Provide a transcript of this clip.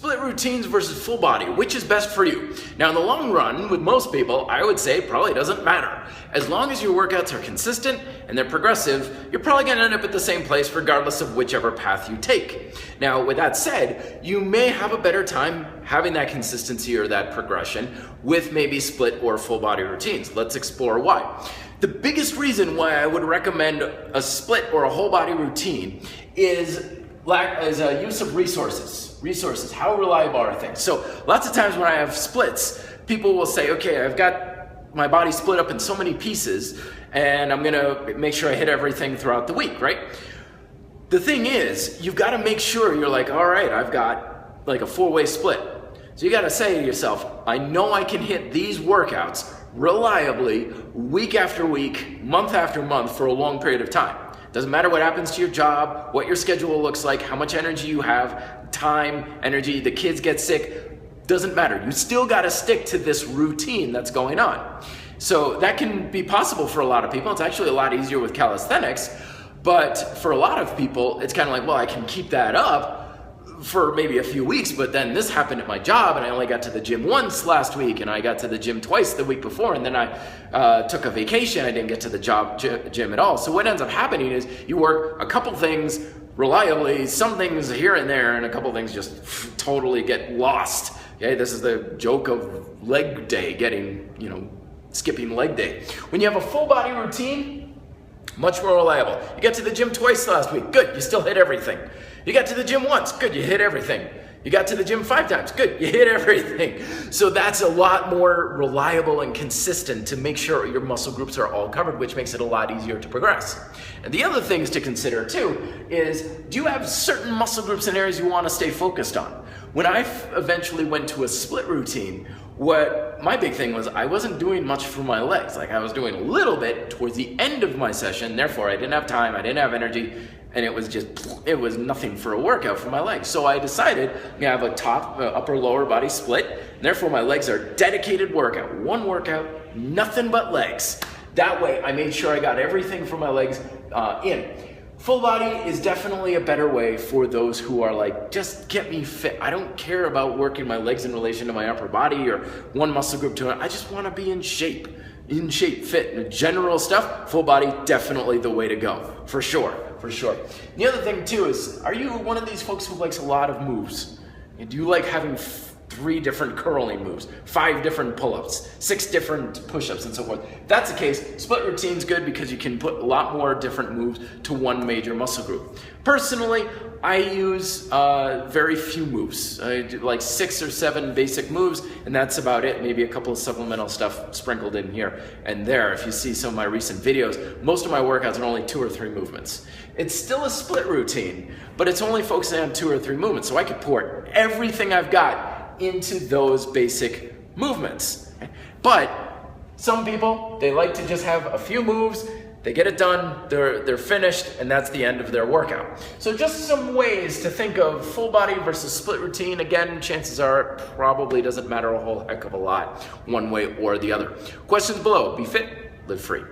Split routines versus full body, which is best for you? Now in the long run, with most people, I would say probably doesn't matter. As long as your workouts are consistent and they're progressive, you're probably gonna end up at the same place regardless of whichever path you take. Now with that said, you may have a better time having that consistency or that progression with maybe split or full body routines. Let's explore why. The biggest reason why I would recommend a split or a whole body routine is use of resources. How reliable are things? So lots of times when I have splits, people will say, okay, I've got my body split up in so many pieces and I'm gonna make sure I hit everything throughout the week, right? The thing is, you've gotta make sure you're like, all right, I've got like a 4-way split. So you gotta say to yourself, I know I can hit these workouts reliably week after week, month after month for a long period of time. Doesn't matter what happens to your job, what your schedule looks like, how much energy you have, time, energy, the kids get sick, doesn't matter. You still gotta stick to this routine that's going on. So that can be possible for a lot of people. It's actually a lot easier with calisthenics, but for a lot of people, it's kind of like, well, I can keep that up for maybe a few weeks, but then this happened at my job and I only got to the gym once last week and I got to the gym twice the week before and then I took a vacation. I didn't get to the gym at all. So what ends up happening is you work a couple things reliably, some things here and there, and a couple things just totally get lost. Okay, this is the joke of leg day, skipping leg day. When you have a full body routine, much more reliable. You got to the gym twice last week, good, you still hit everything. You got to the gym once, good, you hit everything. You got to the gym 5 times, good, you hit everything. So that's a lot more reliable and consistent to make sure your muscle groups are all covered, which makes it a lot easier to progress. And the other things to consider too is, do you have certain muscle groups and areas you want to stay focused on? When I eventually went to a split routine, what my big thing was, I wasn't doing much for my legs. Like I was doing a little bit towards the end of my session, therefore I didn't have time, I didn't have energy, and it was nothing for a workout for my legs. So I decided I'm gonna have a upper lower body split, and therefore my legs are dedicated workout. One workout, nothing but legs. That way I made sure I got everything for my legs in. Full body is definitely a better way for those who are like, just get me fit. I don't care about working my legs in relation to my upper body or one muscle group to another. I just wanna be in shape, fit. General stuff, full body, definitely the way to go, for sure. The other thing too is, are you one of these folks who likes a lot of moves? Do you like having 3 different curling moves, 5 different pull-ups, 6 different push-ups and so forth? If that's the case, split routine's good because you can put a lot more different moves to one major muscle group. Personally, I use very few moves. I do like 6 or 7 basic moves, and that's about it. Maybe a couple of supplemental stuff sprinkled in here and there. If you see some of my recent videos, most of my workouts are only 2 or 3 movements. It's still a split routine, but it's only focusing on 2 or 3 movements, so I could pour everything I've got into those basic movements. But some people, they like to just have a few moves, they get it done, they're finished, and that's the end of their workout. So just some ways to think of full body versus split routine. Again, chances are it probably doesn't matter a whole heck of a lot one way or the other. Questions below. Be fit, live free.